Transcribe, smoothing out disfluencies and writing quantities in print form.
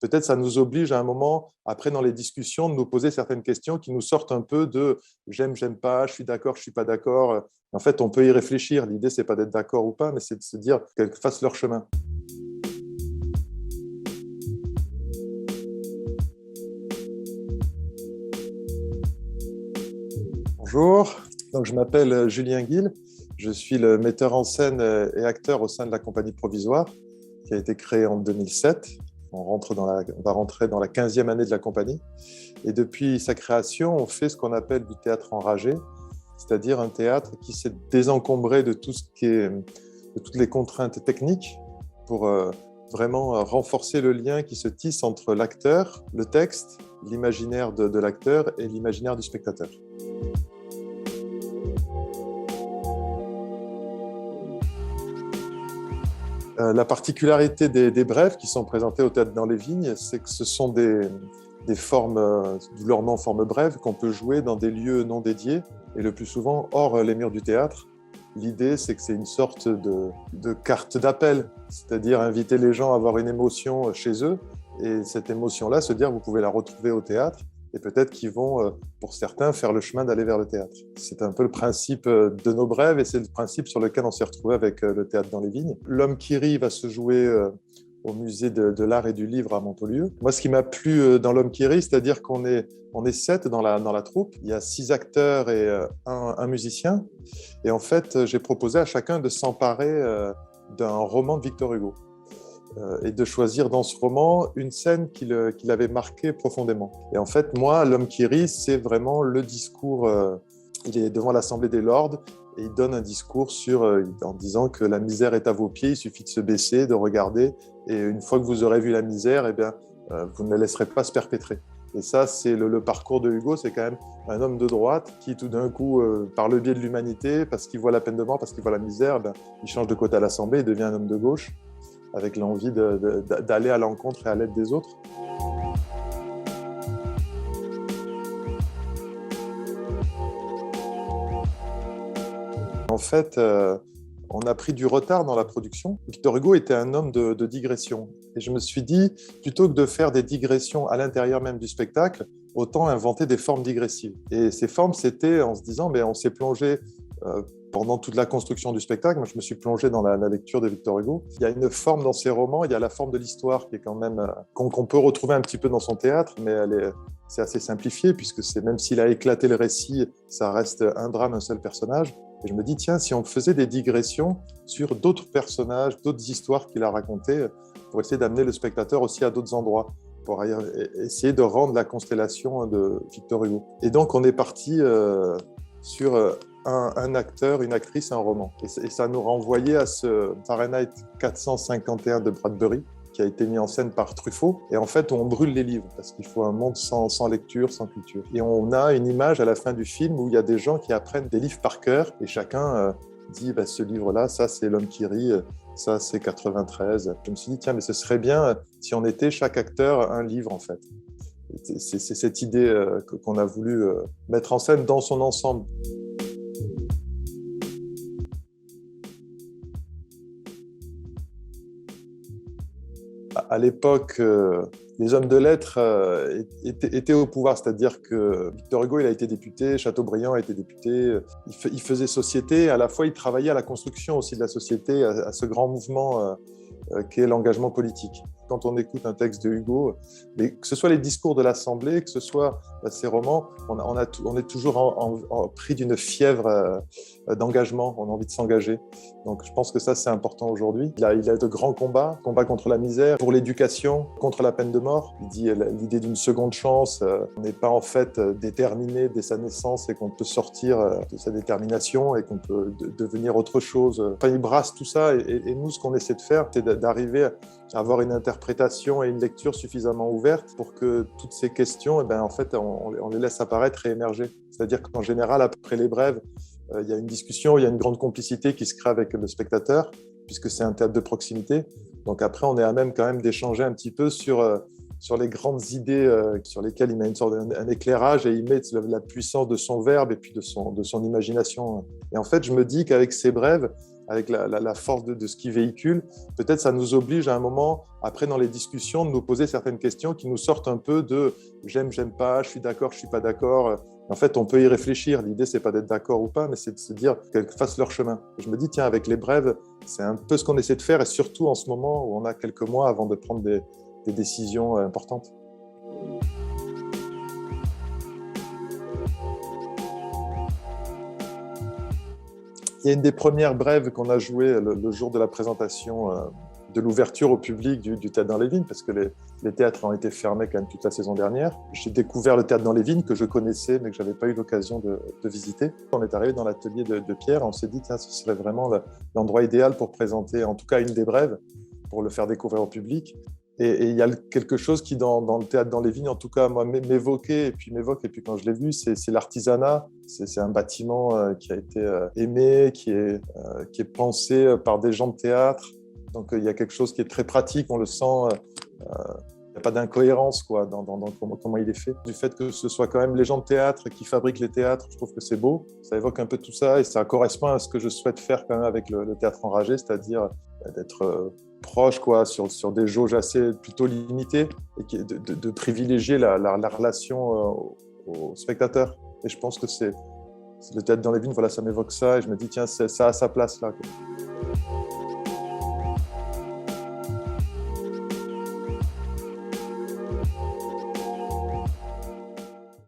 peut-être ça nous oblige à un moment, après dans les discussions, de nous poser certaines questions qui nous sortent un peu de j'aime, j'aime pas, je suis d'accord, je suis pas d'accord. En fait, on peut y réfléchir. L'idée, c'est pas d'être d'accord ou pas, mais c'est de se dire qu'elles fassent leur chemin. Bonjour, donc, je m'appelle Julien Guil, je suis le metteur en scène et acteur au sein de la Compagnie Provisoire qui a été créée en 2007. On va rentrer dans la 15e année de la compagnie et depuis sa création, on fait ce qu'on appelle du théâtre enragé, c'est-à-dire un théâtre qui s'est désencombré de de toutes les contraintes techniques pour vraiment renforcer le lien qui se tisse entre l'acteur, le texte, l'imaginaire de l'acteur et l'imaginaire du spectateur. La particularité des brèves qui sont présentées au Théâtre dans les Vignes, c'est que ce sont des formes, d'où leur nom forme brève, qu'on peut jouer dans des lieux non dédiés et le plus souvent hors les murs du théâtre. L'idée, c'est que c'est une sorte de carte d'appel, c'est-à-dire inviter les gens à avoir une émotion chez eux et cette émotion-là, se dire vous pouvez la retrouver au théâtre et peut-être qu'ils vont, pour certains, faire le chemin d'aller vers le théâtre. C'est un peu le principe de nos brèves et c'est le principe sur lequel on s'est retrouvé avec le Théâtre dans les Vignes. L'Homme qui rit va se jouer au musée de l'art et du livre à Montpellier. Moi, ce qui m'a plu dans L'Homme qui rit, c'est-à-dire qu'on est 7 dans la troupe. Il y a 6 acteurs et un musicien. Et en fait, j'ai proposé à chacun de s'emparer d'un roman de Victor Hugo et de choisir dans ce roman une scène qui l'avait marqué profondément. Et en fait, moi, L'Homme qui rit, c'est vraiment le discours. Il est devant l'Assemblée des Lords et il donne un discours en disant que la misère est à vos pieds, il suffit de se baisser, de regarder, et une fois que vous aurez vu la misère, eh bien, vous ne la laisserez pas se perpétrer. Et ça, c'est le parcours de Hugo, c'est quand même un homme de droite qui, tout d'un coup, par le biais de l'humanité, parce qu'il voit la peine de mort, parce qu'il voit la misère, eh bien, il change de côté à l'Assemblée, il devient un homme de gauche, avec l'envie d'aller à l'encontre et à l'aide des autres. En fait, on a pris du retard dans la production. Victor Hugo était un homme de digression. Et je me suis dit, plutôt que de faire des digressions à l'intérieur même du spectacle, autant inventer des formes digressives. Et ces formes, c'était en se disant, mais on s'est plongé pendant toute la construction du spectacle. Moi, je me suis plongé dans la lecture de Victor Hugo. Il y a une forme dans ses romans, il y a la forme de l'histoire qui est quand même qu'on peut retrouver un petit peu dans son théâtre, mais c'est assez simplifié puisque même s'il a éclaté le récit, ça reste un drame, un seul personnage. Et je me dis, tiens, si on faisait des digressions sur d'autres personnages, d'autres histoires qu'il a racontées, pour essayer d'amener le spectateur aussi à d'autres endroits, pour essayer de rendre la constellation de Victor Hugo. Et donc, on est parti sur un acteur, une actrice, un roman. Et ça nous renvoyait à ce Fahrenheit 451 de Bradbury, qui a été mis en scène par Truffaut. Et en fait, on brûle les livres, parce qu'il faut un monde sans lecture, sans culture. Et on a une image à la fin du film où il y a des gens qui apprennent des livres par cœur, et chacun dit, ce livre-là, ça c'est L'Homme qui rit, ça c'est 93. Je me suis dit, tiens, mais ce serait bien si on était chaque acteur un livre, en fait. C'est cette idée qu'on a voulu mettre en scène dans son ensemble. À l'époque, les hommes de lettres étaient au pouvoir, c'est-à-dire que Victor Hugo, il a été député, Chateaubriand a été député, il faisait société, à la fois il travaillait à la construction aussi de la société, à ce grand mouvement qu'est l'engagement politique. Quand on écoute un texte de Hugo, mais que ce soit les discours de l'Assemblée, que ce soit ses romans, on est toujours pris d'une fièvre d'engagement, on a envie de s'engager. Donc je pense que ça, c'est important aujourd'hui. Il a de grands combats contre la misère, pour l'éducation, contre la peine de mort. Il dit l'idée d'une seconde chance, on n'est pas en fait déterminé dès sa naissance et qu'on peut sortir de sa détermination et qu'on peut devenir autre chose. Enfin, il brasse tout ça et nous, ce qu'on essaie de faire, c'est d'arriver à avoir une interprétation et une lecture suffisamment ouverte pour que toutes ces questions, en fait, on les laisse apparaître et émerger. C'est-à-dire qu'en général, après les brèves, il y a une discussion, il y a une grande complicité qui se crée avec le spectateur, puisque c'est un théâtre de proximité. Donc après, on est à même quand même d'échanger un petit peu sur les grandes idées sur lesquelles il met une sorte d'un éclairage et il met la puissance de son verbe et puis de son imagination. Et en fait, je me dis qu'avec ces brèves, avec la force de ce qu'il véhicule, peut-être ça nous oblige à un moment, après dans les discussions, de nous poser certaines questions qui nous sortent un peu de j'aime, j'aime pas, je suis d'accord, je suis pas d'accord. En fait, on peut y réfléchir. L'idée, c'est pas d'être d'accord ou pas, mais c'est de se dire qu'elles fassent leur chemin. Je me dis, tiens, avec les brèves, c'est un peu ce qu'on essaie de faire, et surtout en ce moment où on a quelques mois avant de prendre des décisions importantes. Il y a une des premières brèves qu'on a jouées le jour de la présentation de l'ouverture au public du Théâtre dans les Vignes, parce que les théâtres ont été fermés quand même toute la saison dernière. J'ai découvert le Théâtre dans les Vignes, que je connaissais, mais que je n'avais pas eu l'occasion de visiter. On est arrivé dans l'atelier de Pierre, et on s'est dit, tiens, ce serait vraiment l'endroit idéal pour présenter, en tout cas, une des brèves, pour le faire découvrir au public. Et il y a quelque chose qui, dans le Théâtre dans les Vignes, en tout cas, moi, m'évoquait, et puis quand je l'ai vu, c'est l'artisanat. C'est un bâtiment qui a été aimé, qui est pensé par des gens de théâtre. Donc, il y a quelque chose qui est très pratique, on le sent. Il n'y a pas d'incohérence quoi, dans comment il est fait. Du fait que ce soit quand même les gens de théâtre qui fabriquent les théâtres, je trouve que c'est beau. Ça évoque un peu tout ça et ça correspond à ce que je souhaite faire quand même avec le théâtre enragé, c'est-à-dire d'être proche quoi, sur des jauges assez plutôt limitées et de privilégier la relation au spectateur. Et je pense que c'est le Théâtre dans les Vignes, voilà, ça m'évoque ça et je me dis tiens, ça a sa place là, quoi.